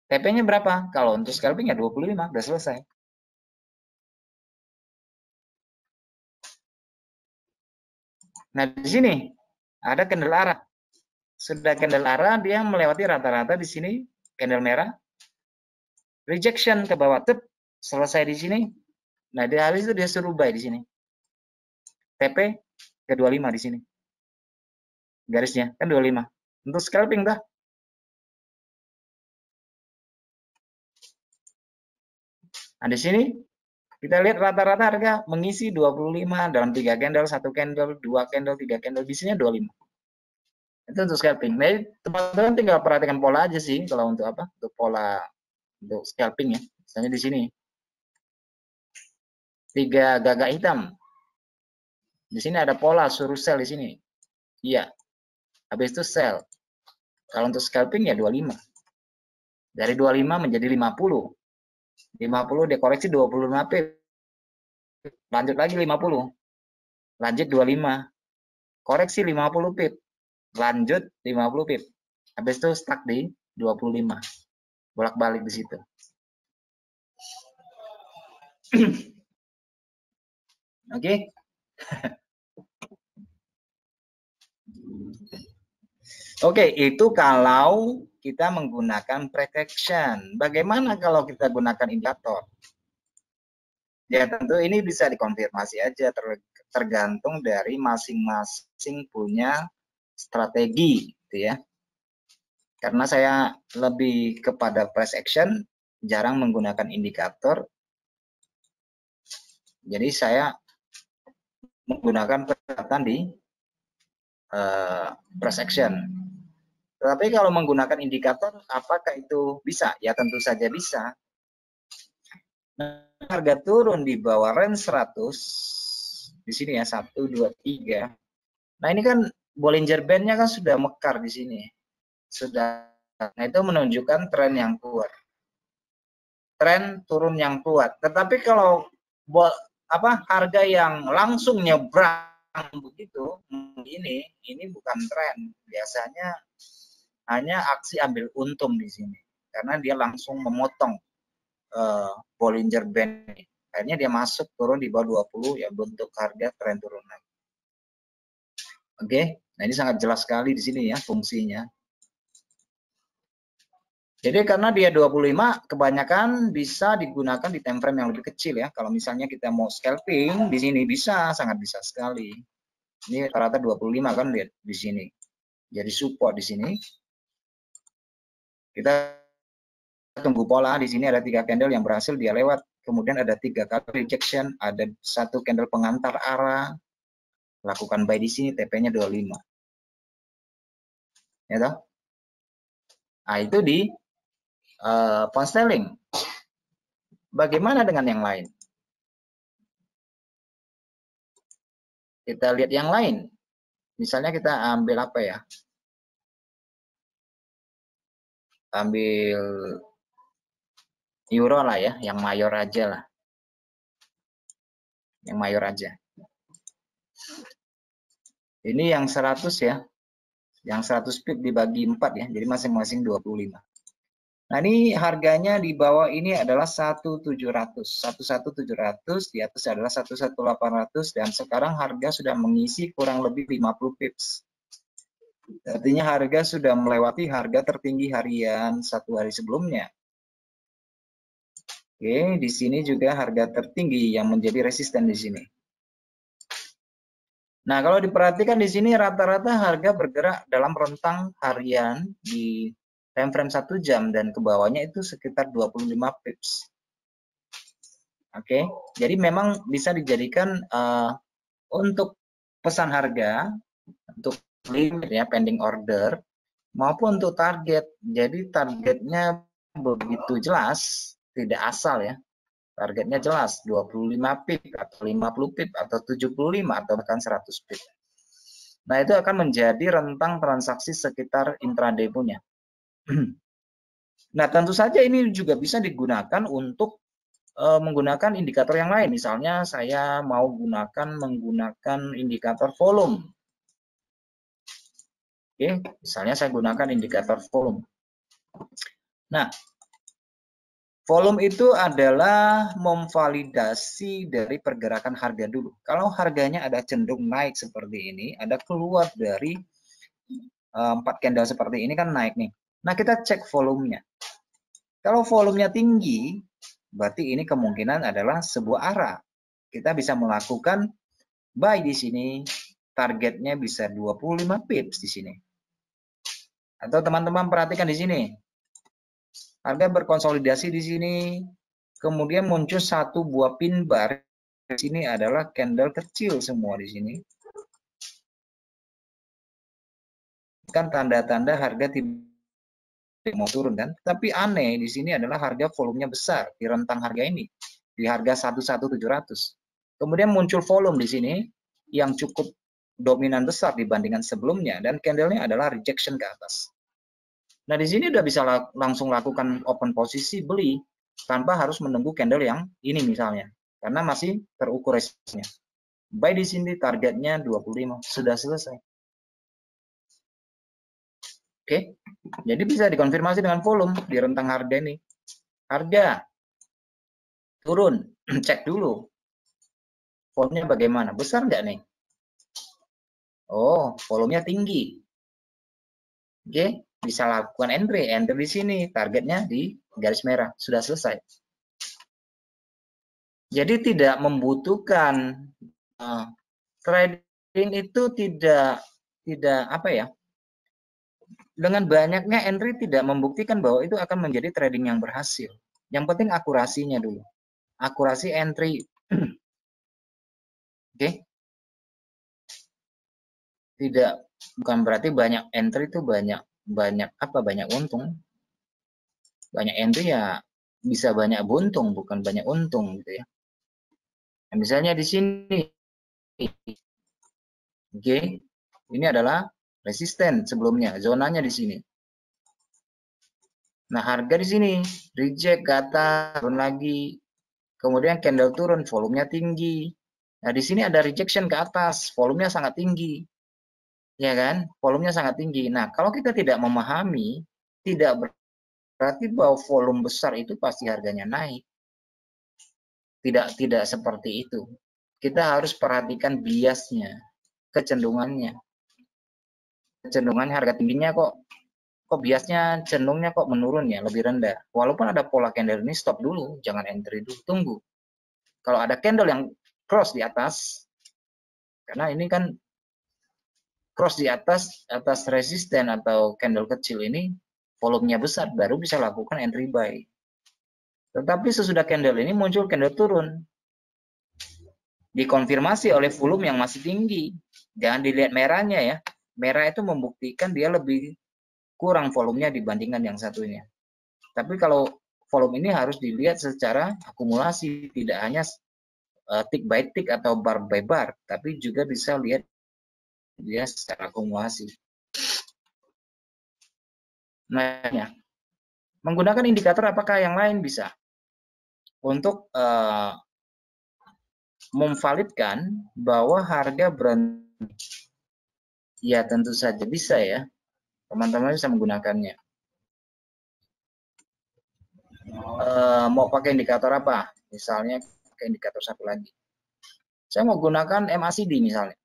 TP-nya berapa? Kalau untuk scalping ya 25, udah selesai. Nah, di sini ada candle arah. Sudah candle arah, dia melewati rata-rata di sini, candle merah. Rejection ke bawah, tep, selesai di sini. Nah, dia habis itu dia suruh buy di sini. TP ke 25 di sini. Garisnya kan 25. Untuk scalping dah. Nah, di sini kita lihat rata-rata harga mengisi 25 dalam 3 candle, 1 candle, 2 candle, 3 candle, bisanya 25. Itu untuk scalping. Nah, teman-teman tinggal perhatikan pola aja sih kalau untuk apa? Untuk pola untuk scalping ya. Misalnya di sini 3 gagak hitam. Di sini ada pola suruh sell di sini. Iya. Habis itu sell. Kalau untuk scalping ya 25. Dari 25 menjadi 50. 50 dikoreksi 25 pip. Lanjut lagi 50. Lanjut 25. Koreksi 50 pip. Lanjut 50 pip. Habis itu stuck di 25. Bolak-balik di situ. Oke. Oke, itu kalau kita menggunakan price action. Bagaimana kalau kita gunakan indikator? Ya tentu ini bisa dikonfirmasi aja tergantung dari masing-masing punya strategi gitu ya. Karena saya lebih kepada price action, jarang menggunakan indikator. Jadi saya menggunakan pendekatan di price action. Tetapi kalau menggunakan indikator, apakah itu bisa? Ya tentu saja bisa. Nah, harga turun di bawah range 100, di sini ya 1, 2, 3. Nah ini kan Bollinger Band-nya kan sudah mekar di sini, sudah. Nah itu menunjukkan tren yang kuat, tren turun yang kuat. Tetapi kalau harga yang langsung nyebrang begitu, ini bukan tren. Biasanya hanya aksi ambil untung di sini karena dia langsung memotong Bollinger Band. Akhirnya dia masuk turun di bawah 20 ya, bentuk harga tren turun lagi. Oke, nah ini sangat jelas sekali di sini ya fungsinya. Jadi karena dia 25, kebanyakan bisa digunakan di time frame yang lebih kecil ya. Kalau misalnya kita mau scalping di sini bisa, sangat bisa sekali. Ini rata 25 kan, lihat di sini. Jadi support di sini. Kita tunggu pola, di sini ada 3 candle yang berhasil dia lewat. Kemudian ada 3 kali rejection, ada 1 candle pengantar arah. Lakukan buy di sini, TP-nya 25. Ya toh? Nah, itu di pound sterling. Bagaimana dengan yang lain? Kita lihat yang lain. Misalnya kita ambil apa ya? Ambil euro lah ya, yang mayor aja lah. Yang mayor aja. Ini yang 100 ya. Yang 100 pip dibagi 4 ya. Jadi masing-masing 25. Nah, ini harganya di bawah ini adalah 1.700. 1.700, di atas adalah 1.800 dan sekarang harga sudah mengisi kurang lebih 50 pips. Artinya harga sudah melewati harga tertinggi harian 1 hari sebelumnya. Oke, di sini juga harga tertinggi yang menjadi resisten di sini. Nah, kalau diperhatikan di sini rata-rata harga bergerak dalam rentang harian di time frame 1 jam dan ke bawahnya itu sekitar 25 pips. Oke, jadi memang bisa dijadikan untuk pesan harga, untuk limit ya, pending order, maupun untuk target. Jadi targetnya begitu jelas, tidak asal ya. Targetnya jelas 25 pip atau 50 pip atau 75 atau bahkan 100 pip. Nah, itu akan menjadi rentang transaksi sekitar intraday punya. Nah, tentu saja ini juga bisa digunakan untuk menggunakan indikator yang lain. Misalnya saya mau menggunakan indikator volume. Oke, misalnya saya gunakan indikator volume. Nah, volume itu adalah memvalidasi dari pergerakan harga dulu. Kalau harganya ada cenderung naik seperti ini, ada keluar dari 4 candle seperti ini kan naik nih. Nah, kita cek volumenya. Kalau volumenya tinggi, berarti ini kemungkinan adalah sebuah arah. Kita bisa melakukan buy di sini, targetnya bisa 25 pips di sini. Atau teman-teman perhatikan di sini. Harga berkonsolidasi di sini, kemudian muncul satu buah pin bar. Di sini adalah candle kecil semua di sini. Kan tanda-tanda harga tidak mau turun kan? Tapi aneh di sini adalah harga volumenya besar di rentang harga ini, di harga 1.700. Kemudian muncul volume di sini yang cukup dominan besar dibandingkan sebelumnya dan candlenya adalah rejection ke atas. Nah, di sini udah bisa langsung lakukan open posisi beli tanpa harus menunggu candle yang ini misalnya. Karena masih terukur resistnya. Buy di sini targetnya 25, sudah selesai. Oke. Jadi bisa dikonfirmasi dengan volume di rentang harga ini. Harga turun, cek dulu. Volumenya bagaimana? Besar nggak nih? Oh, volumenya tinggi. Oke, bisa lakukan entry di sini, targetnya di garis merah, sudah selesai. Jadi tidak membutuhkan trading itu tidak apa ya? Dengan banyaknya entry tidak membuktikan bahwa itu akan menjadi trading yang berhasil. Yang penting akurasinya dulu. Akurasi entry. Oke. Tidak, bukan berarti banyak entry itu banyak untung. Banyak entry ya bisa banyak buntung, bukan banyak untung gitu ya. Nah, misalnya di sini, oke, ini adalah resisten sebelumnya, zonanya di sini. Nah, harga di sini reject ke atas, turun lagi, kemudian candle turun, volumenya tinggi. Nah, di sini ada rejection ke atas, volumenya sangat tinggi. ya kan? Volumenya sangat tinggi. Nah, kalau kita tidak memahami, tidak berarti bahwa volume besar itu pasti harganya naik. Tidak seperti itu. Kita harus perhatikan biasnya, kecenderungannya. Kecenderungan harga tingginya kok biasnya cenderungnya kok menurun ya, lebih rendah. Walaupun ada pola candle ini, stop dulu, jangan entry dulu, tunggu. Kalau ada candle yang cross di atas, karena ini kan cross di atas resisten atau candle kecil ini, volumenya besar, baru bisa lakukan entry buy. Tetapi sesudah candle ini muncul candle turun, dikonfirmasi oleh volume yang masih tinggi. Jangan dilihat merahnya ya. Merah itu membuktikan dia lebih kurang volumenya dibandingkan yang satunya. Tapi kalau volume ini harus dilihat secara akumulasi, tidak hanya tick by tick atau bar by bar, tapi juga bisa lihat dia secara akumulasi. Nah, menggunakan indikator apakah yang lain bisa untuk memvalidkan bahwa harga berhenti? Ya tentu saja bisa ya, teman-teman bisa menggunakannya. Mau pakai indikator apa? Misalnya pakai indikator satu lagi. Saya mau gunakan MACD misalnya.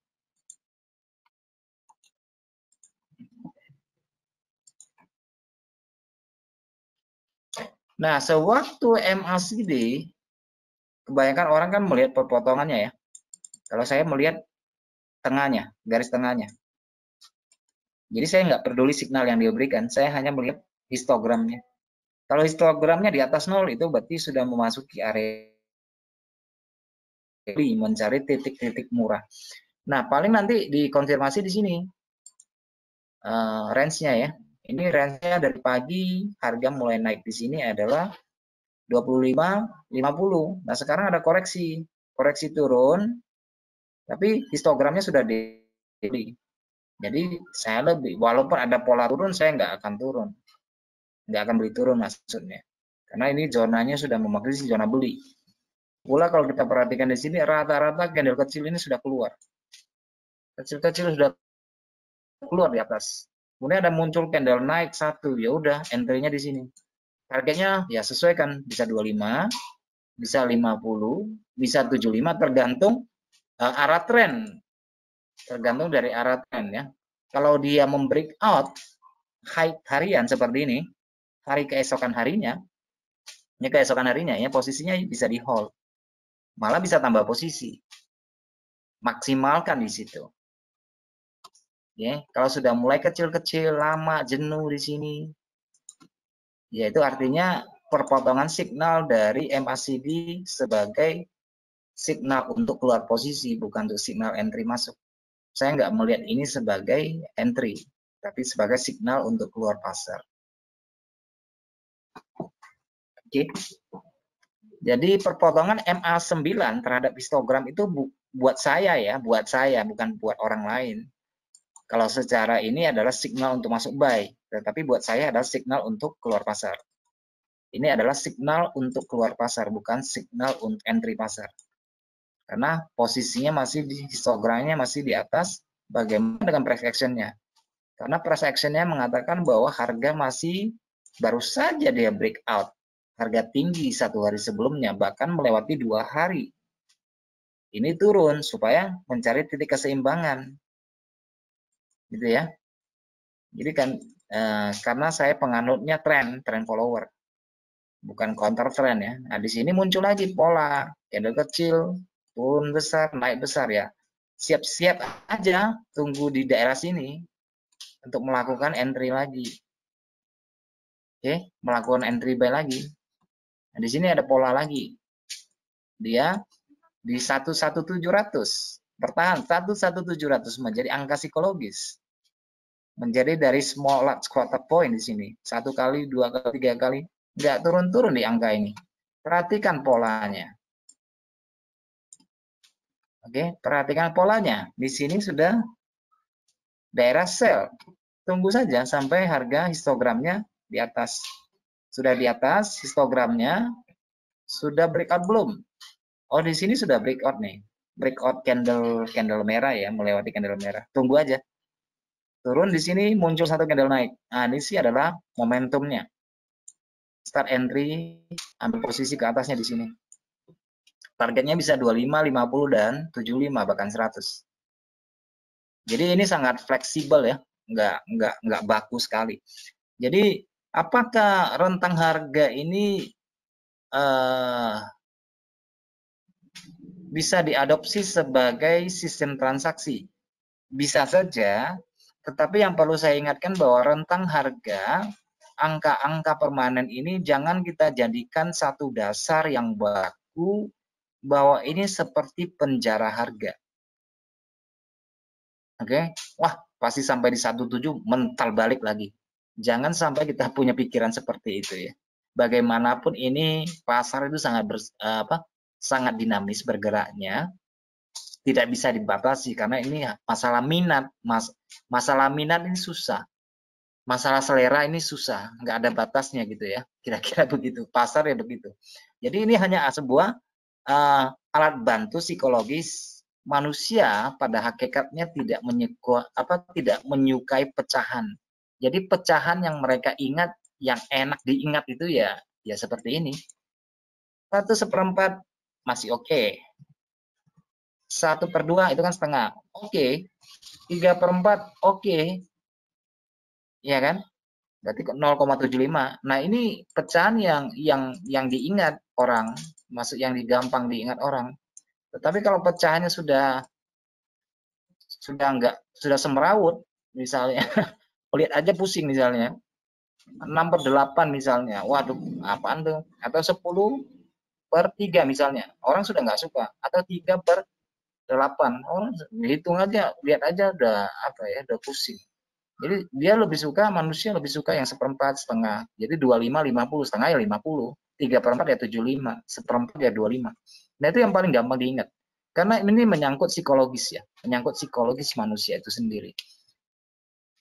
Nah, sewaktu MACD, kebanyakan orang kan melihat perpotongannya ya. Kalau saya melihat tengahnya, garis tengahnya. Jadi saya nggak peduli signal yang dia berikan, saya hanya melihat histogramnya. Kalau histogramnya di atas 0 itu berarti sudah memasuki area mencari titik-titik murah. Nah, paling nanti dikonfirmasi di sini range-nya ya. Ini range-nya dari pagi, harga mulai naik di sini adalah 25.50. Nah, sekarang ada koreksi turun, tapi histogramnya sudah di. Jadi saya lebih, walaupun ada pola turun, saya nggak akan turun, nggak akan beli turun maksudnya, karena ini zonanya sudah memakai zona beli. Pula kalau kita perhatikan di sini, rata-rata candle kecil ini sudah keluar, kecil-kecil sudah keluar di atas. Kemudian ada muncul candle naik satu, ya udah entry-nya di sini. Targetnya ya sesuaikan, bisa 25, bisa 50, bisa 75, tergantung arah tren. Tergantung dari arah tren ya. Kalau dia membreakout high harian seperti ini, hari keesokan harinya, ya posisinya bisa di hold. Malah bisa tambah posisi. Maksimalkan di situ. Ya, kalau sudah mulai kecil-kecil, lama, jenuh di sini, ya itu artinya perpotongan signal dari MACD sebagai signal untuk keluar posisi, bukan untuk signal entry masuk. Saya nggak melihat ini sebagai entry, tapi sebagai signal untuk keluar pasar. Oke. Jadi perpotongan MA9 terhadap histogram itu buat saya ya, bukan buat orang lain. Kalau secara ini adalah signal untuk masuk buy, tetapi buat saya adalah signal untuk keluar pasar. Ini adalah signal untuk keluar pasar, bukan signal untuk entry pasar. Karena posisinya masih di histogramnya masih di atas. Bagaimana dengan price action-nya? Karena price action-nya mengatakan bahwa harga masih baru saja dia breakout. Harga tinggi satu hari sebelumnya, bahkan melewati 2 hari. Ini turun supaya mencari titik keseimbangan. Gitu ya. Jadi kan karena saya penganutnya tren follower. Bukan counter trend ya. Nah, di sini muncul lagi pola candle kecil, turun besar, naik besar ya. Siap-siap aja tunggu di daerah sini untuk melakukan entry lagi. Oke, melakukan entry buy lagi. Nah, di sini ada pola lagi. Dia di 11700 bertahan 11700 menjadi angka psikologis. Menjadi dari small large quarter point di sini. 1 kali, 2 kali, 3 kali. Nggak turun-turun di angka ini. Perhatikan polanya. Oke, perhatikan polanya. Di sini sudah daerah sell. Tunggu saja sampai harga histogramnya di atas. Sudah di atas histogramnya, sudah breakout belum? Oh, di sini sudah breakout nih. Breakout candle merah ya, melewati candle merah. Tunggu aja. Turun di sini muncul satu candle naik. Nah, ini sih adalah momentumnya. Start entry, ambil posisi ke atasnya di sini. Targetnya bisa 25, 50 dan 75 bahkan 100. Jadi ini sangat fleksibel ya, nggak baku sekali. Jadi apakah rentang harga ini bisa diadopsi sebagai sistem transaksi? Bisa saja, tetapi yang perlu saya ingatkan bahwa rentang harga, angka-angka permanen ini jangan kita jadikan satu dasar yang baku bahwa ini seperti penjara harga. Oke, wah pasti sampai di 17 mental balik lagi. Jangan sampai kita punya pikiran seperti itu ya. Bagaimanapun ini pasar itu sangat dinamis bergeraknya, tidak bisa dibatasi karena ini masalah minat. Masalah minat ini susah, masalah selera ini susah, nggak ada batasnya gitu ya, kira-kira begitu. Pasar ya begitu. Jadi ini hanya sebuah alat bantu psikologis. Manusia pada hakikatnya tidak menyukai pecahan. Jadi pecahan yang mereka ingat, yang enak diingat itu ya seperti ini. 1/4 masih oke. 1/2 itu kan setengah. Oke. 3/4 oke. Ya kan? Berarti 0,75. Nah, ini pecahan yang diingat orang, masuk yang gampang diingat orang. Tetapi kalau pecahannya sudah semeraut misalnya, lihat aja pusing misalnya. 6/8 misalnya. Waduh, apaan tuh? Atau 10/3 misalnya. Orang sudah nggak suka. Atau 3/8. Orang hitung aja, lihat aja udah udah pusing. Jadi manusia lebih suka yang 1/4, setengah. Jadi 25, 50, setengah ya 50. 3/4 ya 75, 1/4 ya 25. Nah itu yang paling gampang diingat. Karena ini menyangkut psikologis ya, menyangkut psikologis manusia itu sendiri.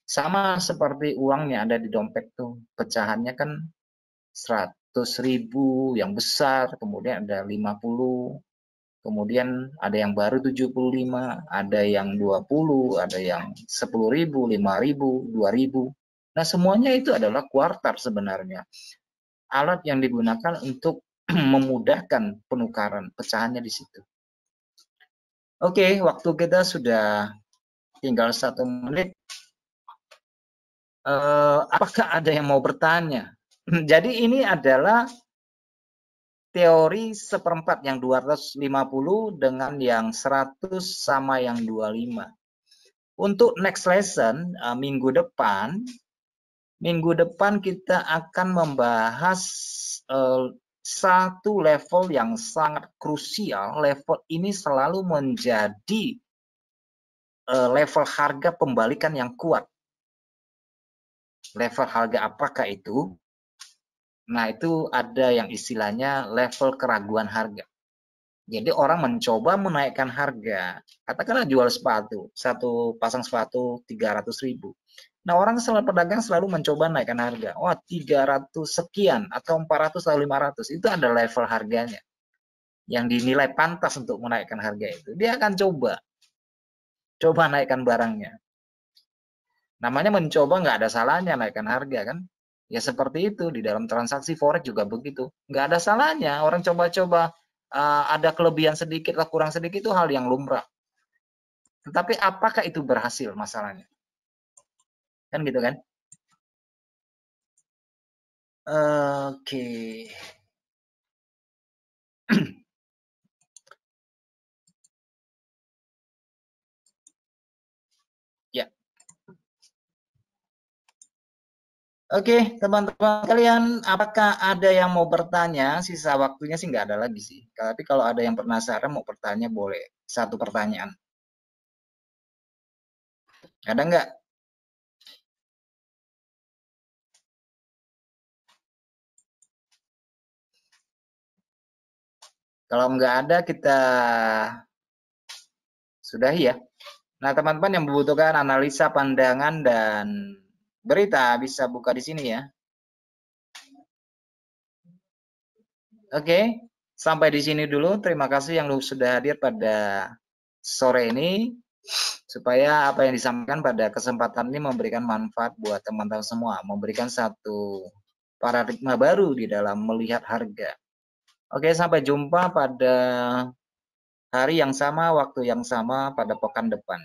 Sama seperti uangnya ada di dompet tuh, pecahannya kan 100.000 yang besar, kemudian ada 50, kemudian ada yang baru 75, ada yang 20, ada yang 10.000, 5.000, 2.000. Nah, semuanya itu adalah kuartal sebenarnya. Alat yang digunakan untuk memudahkan penukaran pecahannya di situ. Oke, waktu kita sudah tinggal 1 menit. Apakah ada yang mau bertanya? Jadi ini adalah teori 1/4 yang 250 dengan yang 100 sama yang 25. Untuk next lesson minggu depan kita akan membahas satu level yang sangat krusial. Level ini selalu menjadi level harga pembalikan yang kuat. Level harga apakah itu? Nah, itu ada yang istilahnya level keraguan harga. Jadi orang mencoba menaikkan harga. Katakanlah jual sepatu, satu pasang sepatu 300.000. Nah, pedagang selalu mencoba naikkan harga. Wah, 300 sekian atau 400 atau 500. Itu ada level harganya yang dinilai pantas untuk menaikkan harga itu. Dia akan coba naikkan barangnya. Namanya mencoba, nggak ada salahnya naikkan harga kan. Ya seperti itu, di dalam transaksi forex juga begitu. Nggak ada salahnya orang coba-coba, ada kelebihan sedikit atau kurang sedikit itu hal yang lumrah. Tetapi apakah itu berhasil masalahnya? Kan gitu kan? Oke. Ya. Oke, teman-teman kalian, apakah ada yang mau bertanya? Sisa waktunya sih nggak ada lagi sih. Tapi kalau ada yang penasaran mau bertanya boleh. Satu pertanyaan. Ada nggak? Kalau nggak ada kita sudahi ya. Nah, teman-teman yang membutuhkan analisa pandangan dan berita bisa buka di sini ya. Oke, sampai di sini dulu. Terima kasih yang sudah hadir pada sore ini. supaya apa yang disampaikan pada kesempatan ini memberikan manfaat buat teman-teman semua, memberikan satu paradigma baru di dalam melihat harga. Oke, sampai jumpa pada hari yang sama, waktu yang sama pada pekan depan.